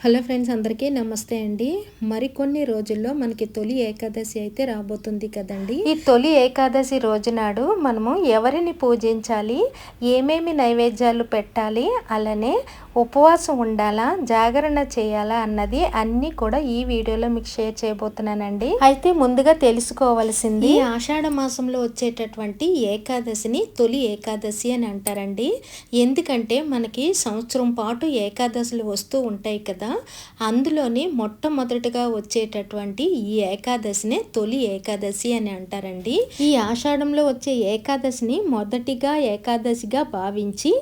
Hello friends, అందరికీ నమస్తే అండి. మరికొన్ని రోజుల్లో మనకి తొలి ఏకాదశి అయితే రాబోతుంది కదండి. ఈ తొలి ఏకాదశి రోజు నాడు మనము ఎవరిని పూజించాలి, ఏమేమి నైవేద్యాలు పెట్టాలి, అలానే ఉపవాసం ఉండాలా, జాగరణ చేయాలా అన్నది అన్నీ కూడా ఈ వీడియోలో మీకు షేర్ చేయబోతున్నానండి. అయితే ముందుగా తెలుసుకోవాల్సింది, ఈ ఆషాఢ మాసంలో వచ్చేటటువంటి ఏకాదశిని తొలి ఏకాదశి అని అంటారండి. ఎందుకంటే మనకి సంవత్సరం పాటు ఏకాదశులు వస్తూ ఉంటాయి కదా, అందులోని మొట్టమొదటిగా వచ్చేటటువంటి ఈ ఏకాదశినే తొలి ఏకాదశి అని అంటారండి. ఈ ఆషాఢంలో వచ్చే ఏకాదశిని మొదటిగా ఏకాదశిగా భావించి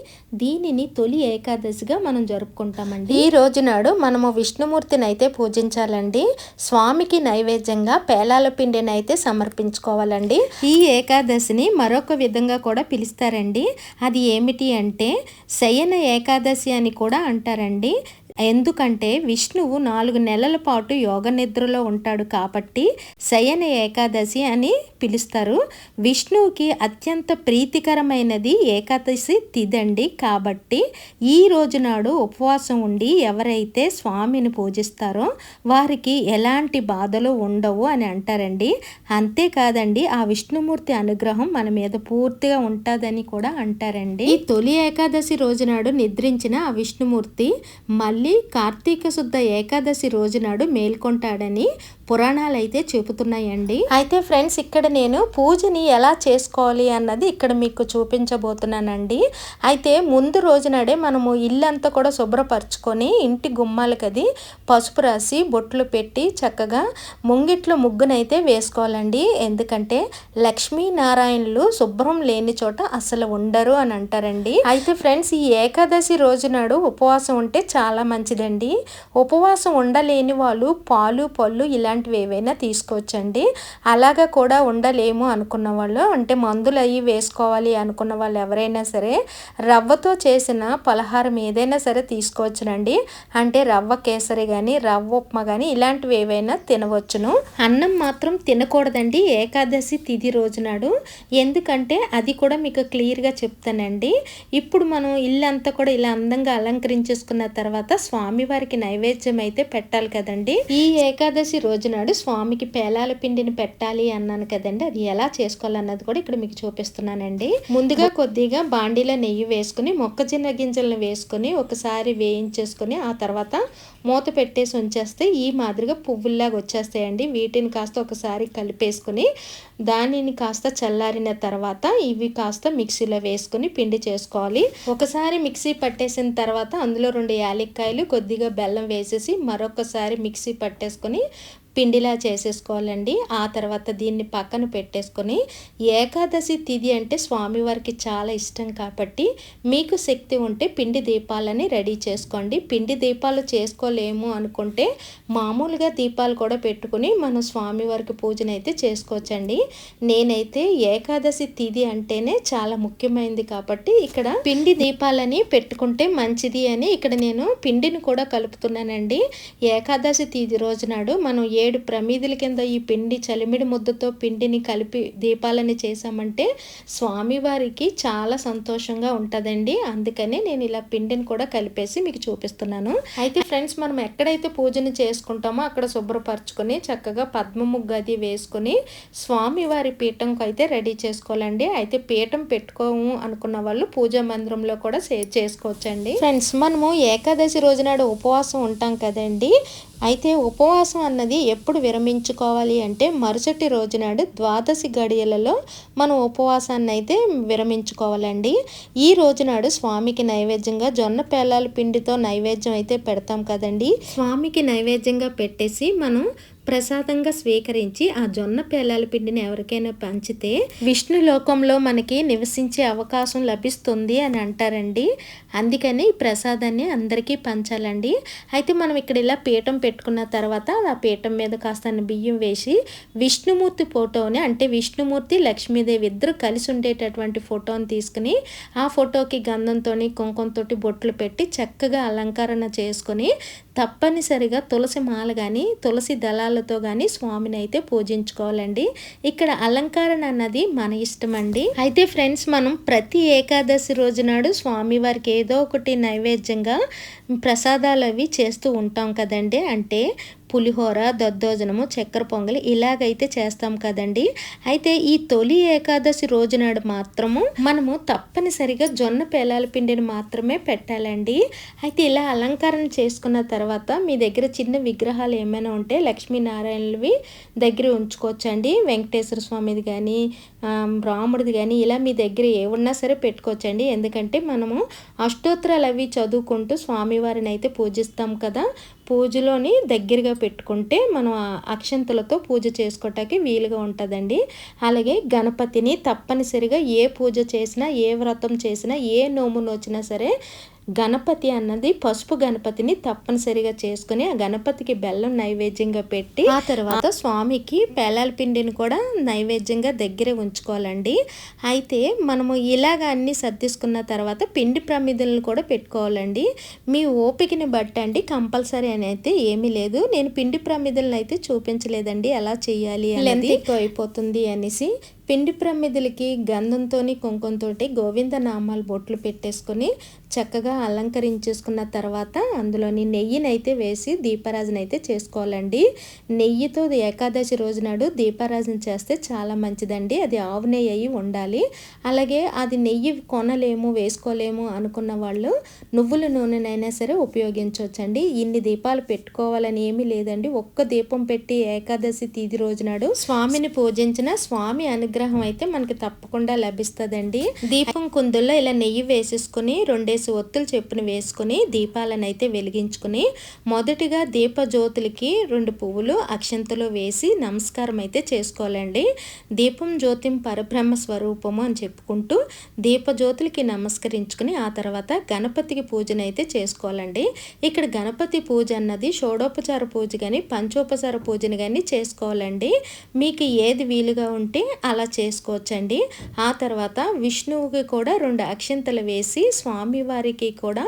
దీనిని తొలి ఏకాదశిగా మనం జరుపుకుంటామండి. ఈ రోజు నాడు మనము విష్ణుమూర్తిని అయితే పూజించాలండి. స్వామికి నైవేద్యంగా పేలాల పిండిని అయితే సమర్పించుకోవాలండి. ఈ ఏకాదశిని మరొక విధంగా కూడా పిలుస్తారండి. అది ఏమిటి అంటే శయన ఏకాదశి అని కూడా అంటారండి. ఎందుకంటే విష్ణువు 4 నెలల పాటు యోగ నిద్రలో ఉంటాడు కాబట్టి శయన ఏకాదశి అని పిలుస్తారు. విష్ణువుకి అత్యంత ప్రీతికరమైనది ఏకాదశి తిథండి. కాబట్టి ఈ రోజు నాడు ఉపవాసం ఉండి ఎవరైతే స్వామిని పూజిస్తారో వారికి ఎలాంటి బాధలు ఉండవు అని అంటారండి. అంతేకాదండి, ఆ విష్ణుమూర్తి అనుగ్రహం మన మీద పూర్తిగా ఉంటుందని కూడా అంటారండి. ఈ తొలి ఏకాదశి రోజు నాడు నిద్రించిన ఆ విష్ణుమూర్తి మళ్ళీ కార్తీక శుద్ధ ఏకాదశి రోజు నాడు మేల్కొంటాడని పురాణాలు అయితే చెబుతున్నాయండి. అయితే ఫ్రెండ్స్, ఇక్కడ నేను పూజని ఎలా చేసుకోవాలి అన్నది ఇక్కడ మీకు చూపించబోతున్నానండి. అయితే ముందు రోజునాడే మనము ఇల్లంతా కూడా శుభ్రపరచుకొని ఇంటి గుమ్మాలకి అది పసుపు రాసి బొట్లు పెట్టి చక్కగా ముంగిట్లో ముగ్గునైతే వేసుకోవాలండి. ఎందుకంటే లక్ష్మీనారాయణులు శుభ్రం లేని చోట అసలు ఉండరు అని అంటారండి. అయితే ఫ్రెండ్స్, ఈ ఏకాదశి రోజు నాడు ఉపవాసం ఉంటే చాలా మంచిదండి. ఉపవాసం ఉండలేని వాళ్ళు పాలు పళ్ళు ఇలాంటివి ఏవైనా తీసుకోవచ్చండి. అలాగా కూడా ఉండలేము అనుకున్న వాళ్ళు, అంటే మందులు అవి వేసుకోవాలి అనుకున్న వాళ్ళు ఎవరైనా సరే రవ్వతో చేసిన పలహారం ఏదైనా సరే తీసుకోవచ్చునండి. అంటే రవ్వ కేసరి కానీ రవ్వ ఉప్మా కానీ ఇలాంటివి ఏవైనా తినవచ్చును. అన్నం మాత్రం తినకూడదండి ఏకాదశి తిథి రోజు నాడు. ఎందుకంటే అది కూడా మీకు క్లియర్గా చెప్తానండి. ఇప్పుడు మనం ఇల్లంతా కూడా ఇలా అందంగా అలంకరించేసుకున్న తర్వాత స్వామివారికి నైవేద్యం అయితే పెట్టాలి కదండి. ఈ ఏకాదశి రోజు నాడు స్వామికి పేలాల పిండిని పెట్టాలి అన్నాను కదండి. అది ఎలా చేసుకోవాలన్నది కూడా ఇక్కడ మీకు చూపిస్తున్నానండి. ముందుగా కొద్దిగా బాండీలో నెయ్యి వేసుకుని మొక్కజొన్న గింజలను వేసుకుని ఒకసారి వేయించేసుకుని ఆ తర్వాత మూత పెట్టేసి ఉంచేస్తే ఈ మాదిరిగా పువ్వుల్లాగా వచ్చేస్తాయండి. వీటిని కాస్త ఒకసారి కలిపేసుకుని దానిని కాస్త చల్లారిన తర్వాత ఇవి కాస్త మిక్సీలో వేసుకుని పిండి చేసుకోవాలి. ఒకసారి మిక్సీ పట్టేసిన తర్వాత అందులో 2 యాలక్కాయలు కొద్దిగా బెల్లం వేసేసి మరొకసారి మిక్సీ పట్టేసుకొని పిండిలా చేసేసుకోవాలండి. ఆ తర్వాత దీన్ని పక్కన పెట్టేసుకొని ఏకాదశి తిథి అంటే స్వామివారికి చాలా ఇష్టం కాబట్టి మీకు శక్తి ఉంటే పిండి దీపాలని రెడీ చేసుకోండి. పిండి దీపాలు చేసుకోలేము అనుకుంటే మామూలుగా దీపాలు కూడా పెట్టుకుని మనం స్వామివారికి పూజనైతే చేసుకోవచ్చండి. నేనైతే ఏకాదశి తిథి అంటేనే చాలా ముఖ్యమైనది కాబట్టి ఇక్కడ పిండి దీపాలని పెట్టుకుంటే మంచిది అని ఇక్కడ నేను పిండిని కూడా కలుపుతున్నానండి. ఏకాదశి తిథి రోజు నాడు మనం 7 ప్రమిదల కింద ఈ పిండి చలిమిడి ముద్దతో పిండిని కలిపి దీపాలని చేసామంటే స్వామివారికి చాలా సంతోషంగా ఉంటుందండి. అందుకనే నేను ఇలా పిండిని కూడా కలిపేసి మీకు చూపిస్తున్నాను. అయితే ఫ్రెండ్స్, మనం ఎక్కడైతే పూజను చేసుకుంటామో అక్కడ శుభ్రపరచుకొని చక్కగా పద్మ ముగ్గు అది వేసుకొని స్వామివారి పీఠంకి అయితే రెడీ చేసుకోవాలండి. అయితే పీఠం పెట్టుకోము అనుకున్న వాళ్ళు పూజా మందిరంలో కూడా చేసుకోవచ్చండి. ఫ్రెండ్స్, మనము ఏకాదశి రోజు నాడు ఉపవాసం ఉంటాం కదండి. అయితే ఉపవాసం అన్నది ఎప్పుడు విరమించుకోవాలి అంటే మరుసటి రోజు నాడు ద్వాదశి గడియలలో మనం ఉపవాసాన్ని అయితే విరమించుకోవాలండి. ఈ రోజు నాడు స్వామికి నైవేద్యంగా జొన్న పేలాల పిండితో నైవేద్యం అయితే పెడతాం కదండి. స్వామికి నైవేద్యంగా పెట్టేసి మనం ప్రసాదంగా స్వీకరించి ఆ జొన్న పేలాల పిండిని ఎవరికైనా పంచితే విష్ణు లోకంలో మనకి నివసించే అవకాశం లభిస్తుంది అని అంటారండి. అందుకని ఈ ప్రసాదాన్ని అందరికీ పంచాలండి. అయితే మనం ఇక్కడ ఇలా పీఠం పెట్టుకున్న తర్వాత ఆ పీఠం మీద కాస్త బియ్యం వేసి విష్ణుమూర్తి ఫోటోని, అంటే విష్ణుమూర్తి లక్ష్మీదేవి ఇద్దరు కలిసి ఉండేటటువంటి ఫోటోని తీసుకుని ఆ ఫోటోకి గంధంతో కుంకుమతో బొట్లు పెట్టి చక్కగా అలంకరణ చేసుకొని తప్పనిసరిగా తులసి మాల కానీ తులసి దళాలు అక్షంతలతో కానీ స్వామిని అయితే పూజించుకోవాలండి. ఇక్కడ అలంకరణ అన్నది మన ఇష్టం అండి. అయితే ఫ్రెండ్స్, మనం ప్రతి ఏకాదశి రోజు నాడు స్వామివారికి ఏదో ఒకటి నైవేద్యంగా ప్రసాదాలు అవి చేస్తూ ఉంటాం కదండి. అంటే పులిహోర, దద్దోజనము, చక్కెర పొంగలి ఇలాగైతే చేస్తాం కదండి. అయితే ఈ తొలి ఏకాదశి రోజు నాడు మాత్రము మనము తప్పనిసరిగా జొన్న పేలాల పిండిని మాత్రమే పెట్టాలండి. అయితే ఇలా అలంకరణ చేసుకున్న తర్వాత మీ దగ్గర చిన్న విగ్రహాలు ఏమైనా ఉంటే లక్ష్మీనారాయణవి దగ్గర ఉంచుకోవచ్చండి. వెంకటేశ్వర స్వామిది కానీ రాముడిది కానీ ఇలా మీ దగ్గర ఏమున్నా సరే పెట్టుకోవచ్చండి. ఎందుకంటే మనము అష్టోత్తరాలు అవి చదువుకుంటూ స్వామివారిని అయితే పూజిస్తాం కదా. పూజలోని దగ్గరగా పెట్టుకుంటే మనం అక్షంతలతో పూజ చేసుకోవటానికి వీలుగా ఉంటుందండి. అలాగే గణపతిని తప్పనిసరిగా ఏ పూజ చేసినా, ఏ వ్రతం చేసినా, ఏ నోము నోచినా సరే గణపతి అన్నది పసుపు గణపతిని తప్పనిసరిగా చేసుకుని ఆ గణపతికి బెల్లం నైవేద్యంగా పెట్టి ఆ తర్వాత స్వామికి పేలాల పిండిని కూడా నైవేద్యంగా దగ్గరే ఉంచుకోవాలండి. అయితే మనము ఇలాగ అన్ని సర్దిసుకున్న తర్వాత పిండి ప్రమిదలను కూడా పెట్టుకోవాలండి. మీ ఓపికని బట్టండి, కంపల్సరీ అని అయితే ఏమీ లేదు. నేను పిండి ప్రమిదలను అయితే చూపించలేదండి ఎలా చేయాలి అనేది, ఎక్కువ అయిపోతుంది అనేసి. పిండి ప్రమిదలకి గంధంతోని కుంకుమతోటి గోవింద నామాలు బొట్లు పెట్టేసుకొని చక్కగా అలంకరించేసుకున్న తర్వాత అందులోని నెయ్యినైతే వేసి దీపారాజన అయితే చేసుకోవాలండి. నెయ్యితో ఏకాదశి రోజు నాడు దీపారాజన చేస్తే చాలా మంచిదండి. అది ఆవు నెయ్యి అయి ఉండాలి. అలాగే అది నెయ్యి కొనలేము, వేసుకోలేము అనుకున్న వాళ్ళు నువ్వుల నూనెనైనా సరే ఉపయోగించవచ్చండి. ఇన్ని దీపాలు పెట్టుకోవాలని ఏమీ లేదండి. ఒక్క దీపం పెట్టి ఏకాదశి తిథి రోజు నాడు స్వామిని పూజించిన స్వామి అనుగ్రహం అయితే మనకి తప్పకుండా లభిస్తుందండి. దీపం కుందుల్లో ఇలా నెయ్యి వేసేసుకుని 2 ఒత్తులు చెప్పున వేసుకుని దీపాలను అయితే వెలిగించుకుని మొదటిగా దీప జ్యోతులకి 2 పువ్వులు అక్షంతలో వేసి నమస్కారం అయితే చేసుకోవాలండి. దీపం జ్యోతిం పరబ్రహ్మ స్వరూపము అని చెప్పుకుంటూ దీప జ్యోతులకి నమస్కరించుకుని ఆ తర్వాత గణపతికి పూజను అయితే చేసుకోవాలండి. ఇక్కడ గణపతి పూజ అన్నది షోడోపచార పూజ కానీ పంచోపచార పూజను కానీ చేసుకోవాలండి. మీకు ఏది వీలుగా ఉంటే అలా చేసుకోవచ్చండి. ఆ తర్వాత విష్ణువుకి కూడా 2 అక్షంతలు వేసి స్వామివారికి కూడా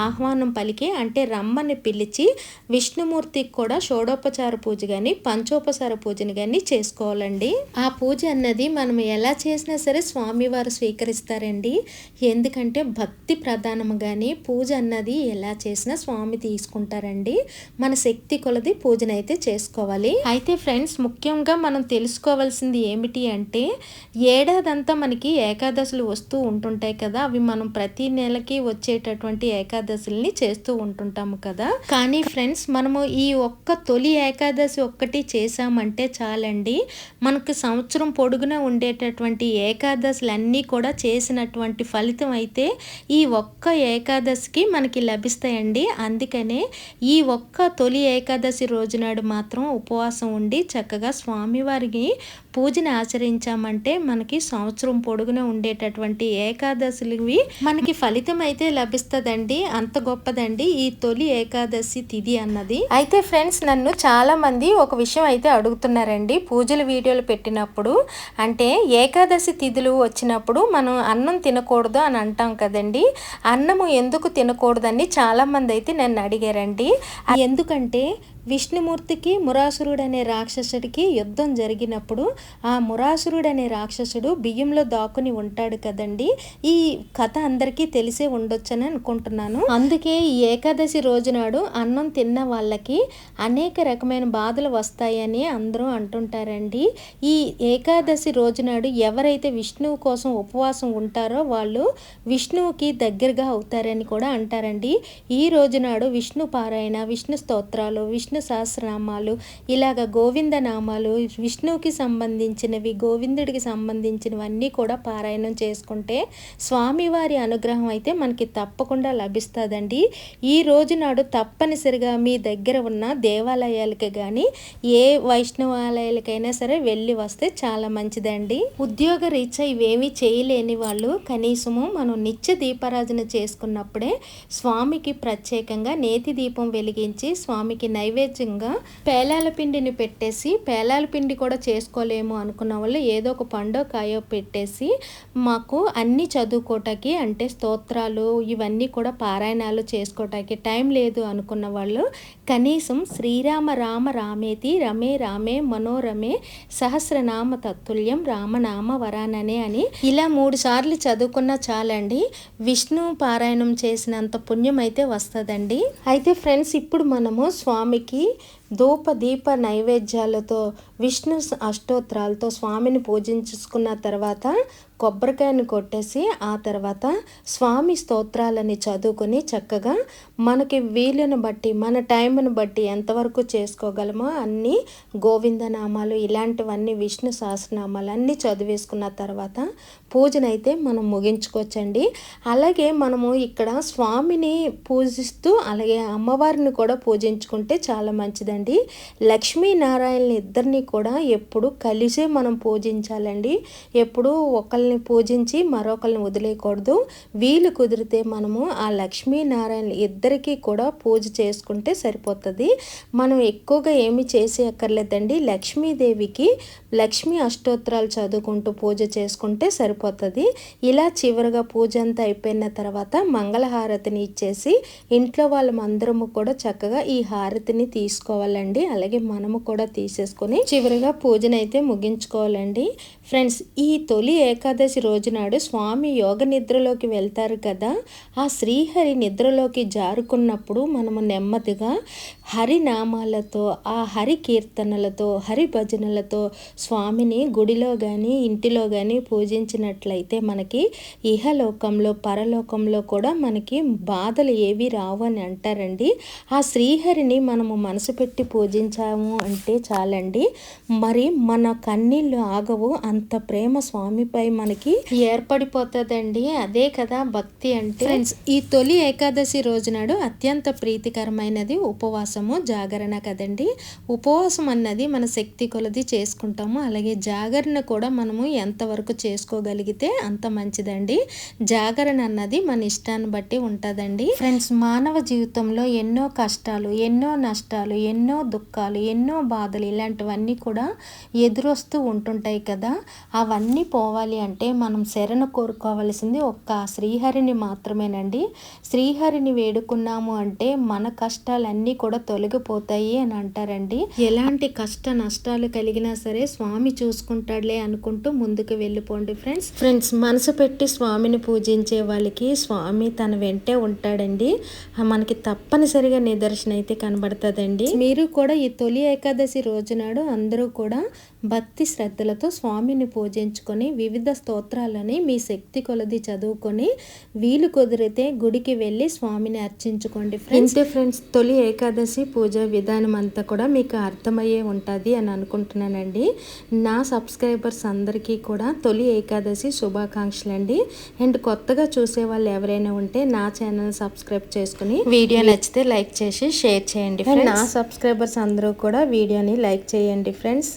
ఆహ్వానం పలికి అంటే రమ్మని పిలిచి విష్ణుమూర్తికి కూడా షోడోపచార పూజ కానీ పంచోపచార పూజని కానీ చేసుకోవాలండి. ఆ పూజ అన్నది మనం ఎలా చేసినా సరే స్వామివారు స్వీకరిస్తారండి. ఎందుకంటే భక్తి ప్రధానము కానీ పూజ అన్నది ఎలా చేసినా స్వామి తీసుకుంటారండి. మన శక్తి కొలది పూజనైతే చేసుకోవాలి. అయితే ఫ్రెండ్స్, ముఖ్యంగా మనం తెలుసుకోవాల్సింది ఏమిటి అంటే ఏడాదంతా మనకి ఏకాదశులు వస్తూ ఉంటుంటాయి కదా. అవి మనం ప్రతి నెలకి వచ్చేటటువంటి ఏకాదశుల్ని చేస్తూ ఉంటుంటాము కదా. కానీ ఫ్రెండ్స్, మనము ఈ ఒక్క తొలి ఏకాదశి ఒక్కటి చేసామంటే చాలండి. మనకు సంవత్సరం పొడుగునా ఉండేటటువంటి ఏకాదశులన్నీ కూడా చేసినటువంటి ఫలితం అయితే ఈ ఒక్క ఏకాదశికి మనకి లభిస్తాయండి. అందుకనే ఈ ఒక్క తొలి ఏకాదశి రోజునాడు మాత్రం ఉపవాసం ఉండి చక్కగా స్వామివారికి పూజను ఆచరించామంటే మనకి సంవత్సరం పొడుగునా ఉండేటటువంటి ఏకాదశులవి మనకి ఫలితం అయితే లభిస్తుందండి. అంత గొప్పదండి ఈ తొలి ఏకాదశి తిథి అన్నది. అయితే ఫ్రెండ్స్, నన్ను చాలా మంది ఒక విషయం అయితే అడుగుతున్నారండి పూజల వీడియోలు పెట్టినప్పుడు. అంటే ఏకాదశి తిథులు వచ్చినప్పుడు మనం అన్నం తినకూడదు అని అంటాం కదండి. అన్నము ఎందుకు తినకూడదని చాలా మంది అయితే నన్ను అడిగారండి. ఎందుకంటే విష్ణుమూర్తికి మురాసురుడు అనే రాక్షసుడికి యుద్ధం జరిగినప్పుడు ఆ మురాసురుడు అనే రాక్షసుడు బియ్యంలో దాక్కుని ఉంటాడు కదండి. ఈ కథ అందరికీ తెలిసే ఉండొచ్చని అనుకుంటున్నాను. అందుకే ఈ ఏకాదశి రోజు నాడు అన్నం తిన్న వాళ్ళకి అనేక రకమైన బాధలు వస్తాయని అందరూ అంటుంటారండి. ఈ ఏకాదశి రోజు నాడు ఎవరైతే విష్ణువు కోసం ఉపవాసం ఉంటారో వాళ్ళు విష్ణువుకి దగ్గరగా అవుతారని కూడా అంటారండి. ఈ రోజు నాడు విష్ణు పారాయణ, విష్ణు స్తోత్రాలు, విష్ణు సహస్రనామాలు, ఇలాగ గోవింద నామాలు, విష్ణువుకి సంబంధించినవి, గోవిందుడికి సంబంధించినవన్నీ కూడా పారాయణం చేసుకుంటే స్వామివారి అనుగ్రహం అయితే మనకి తప్పకుండా లభిస్తుందండి. ఈ రోజు నాడు తప్పనిసరిగా మీ దగ్గర ఉన్న దేవాలయాలకి కానీ ఏ వైష్ణవాలయాలకైనా సరే వెళ్ళి వస్తే చాలా మంచిదండి. ఉద్యోగ రీత్యా ఇవేమీ చేయలేని వాళ్ళు కనీసము మనం నిత్య దీపారాధన చేసుకున్నప్పుడే స్వామికి ప్రత్యేకంగా నేతి దీపం వెలిగించి స్వామికి నైవేద్యం నైవేద్యంగా పేలాల పిండిని పెట్టేసి, పేలాల పిండి కూడా చేసుకోలేము అనుకున్న వాళ్ళు ఏదో ఒక పండో కాయో పెట్టేసి మాకు అన్నీ చదువుకోవటానికి అంటే స్తోత్రాలు ఇవన్నీ కూడా పారాయణాలు చేసుకోవటానికి టైం లేదు అనుకున్న వాళ్ళు కనీసం శ్రీరామ రామ రామేతి రమే రామే మనోరమే సహస్రనామ తత్తుల్యం రామనామ వరాననే అని ఇలా 3 సార్లు చదువుకున్నా చాలండి. విష్ణు పారాయణం చేసినంత పుణ్యం అయితే వస్తుందండి. అయితే ఫ్రెండ్స్, ఇప్పుడు మనము స్వామికి ధూప దీప నైవేద్యాలతో విష్ణు అష్టోత్తరాలతో స్వామిని పూజించుకున్న తర్వాత కొబ్బరికాయను కొట్టేసి ఆ తర్వాత స్వామి స్తోత్రాలని చదువుకొని చక్కగా మనకి వీలుని బట్టి మన టైంను బట్టి ఎంతవరకు చేసుకోగలమో అన్నీ గోవిందనామాలు ఇలాంటివన్నీ విష్ణు సహస్రనామాలు అన్నీ చదివేసుకున్న తర్వాత పూజనైతే మనం ముగించుకోవచ్చండి. అలాగే మనము ఇక్కడ స్వామిని పూజిస్తూ అలాగే అమ్మవారిని కూడా పూజించుకుంటే చాలా మంచిదండి. లక్ష్మీనారాయణ ఇద్దరిని కూడా ఎప్పుడు కలిసే మనం పూజించాలండి. ఎప్పుడు ఒకళ్ళని పూజించి మరొకరిని వదిలేయకూడదు. వీలు కుదిరితే మనము ఆ లక్ష్మీనారాయణ ఇద్దరికీ కూడా పూజ చేసుకుంటే సరిపోతుంది. మనం ఎక్కువగా ఏమి చేసే అక్కర్లేదండి. లక్ష్మీదేవికి లక్ష్మీ అష్టోత్తరాలు చదువుకుంటూ పూజ చేసుకుంటే సరిపోతుంది. ఇలా చివరిగా పూజ అంతా అయిపోయిన తర్వాత మంగళహారతిని ఇచ్చేసి ఇంట్లో వాళ్ళందరము కూడా చక్కగా ఈ హారతిని తీసుకోవాలండి. అలాగే మనము కూడా తీసేసుకొని చివరిగా పూజనైతే ముగించుకోవాలండి. ఫ్రెండ్స్, ఈ తొలి ఏకాదశి రోజు నాడు స్వామి యోగ నిద్రలోకి వెళ్తారు కదా, ఆ శ్రీహరి నిద్రలోకి జారుకున్నప్పుడు మనము నెమ్మదిగా హరినామాలతో ఆ హరి కీర్తనలతో హరి భజనలతో స్వామిని గుడిలో కానీ ఇంటిలో కానీ పూజించినట్లయితే మనకి ఇహలోకంలో పరలోకంలో కూడా మనకి బాధలు ఏవి రావు అని అంటారండి. ఆ శ్రీహరిని మనము మనసు పెట్టి పూజించాము అంటే చాలండి, మరి మన కన్నీళ్ళు ఆగవు. అంత ప్రేమ స్వామిపై మనకి ఏర్పడిపోతుందండి. అదే కదా భక్తి అంటే. ఫ్రెండ్స్, ఈ తొలి ఏకాదశి రోజు నాడు అత్యంత ప్రీతికరమైనది ఉపవాసము జాగరణ కదండి. ఉపవాసం అన్నది మన శక్తి కొలది చేసుకుంటాము. అలాగే జాగరణ కూడా మనము ఎంతవరకు చేసుకోగలిగితే అంత మంచిదండి. జాగరణ అన్నది మన ఇష్టాన్ని బట్టి ఉంటుందండి. ఫ్రెండ్స్, మానవ జీవితంలో ఎన్నో కష్టాలు, ఎన్నో నష్టాలు, ఎన్నో దుఃఖాలు, ఎన్నో బాధలు ఇలాంటివన్నీ కూడా ఎదురొస్తూ ఉంటుంటాయి కదా. అవన్నీ పోవాలి అంటే మనం శరణు కోరుకోవాల్సింది ఒక్క శ్రీహరిని మాత్రమేనండి. శ్రీహరిని వేడుకున్నాము అంటే మన కష్టాలన్నీ కూడా తొలగిపోతాయి అని అంటారండి. ఎలాంటి కష్ట నష్టాలు కలిగినా సరే స్వామి చూసుకుంటాడులే అనుకుంటూ ముందుకు వెళ్ళిపోండి ఫ్రెండ్స్. మనసు పెట్టి స్వామిని పూజించే వాళ్ళకి స్వామి తన వెంటే ఉంటాడండి. మనకి తప్పనిసరిగా నిదర్శన అయితే కనబడుతుందండి. మీరు కూడా ఈ తొలి ఏకాదశి రోజు నాడు అందరూ కూడా భక్తి శ్రద్ధలతో స్వామిని పూజించుకొని వివిధ స్తోత్రాలని మీ శక్తి కొలది చదువుకొని వీలు కుదిరితే గుడికి వెళ్ళి స్వామిని అర్చించుకోండి ఫ్రెండ్స్. తొలి ఏకాదశి పూజ విధానం అంతా కూడా మీకు అర్థమయ్యే ఉంటుంది అని అనుకుంటున్నానండి. నా సబ్స్క్రైబర్స్ అందరికీ కూడా తొలి ఏకాదశి శుభాకాంక్షలు అండి. అండ్ కొత్తగా చూసే వాళ్ళు ఎవరైనా ఉంటే నా ఛానల్ సబ్స్క్రైబ్ చేసుకుని వీడియో నచ్చితే లైక్ చేసి షేర్ చేయండి ఫ్రెండ్స్. నా సబ్స్క్రైబర్స్ అందరూ కూడా వీడియోని లైక్ చేయండి ఫ్రెండ్స్.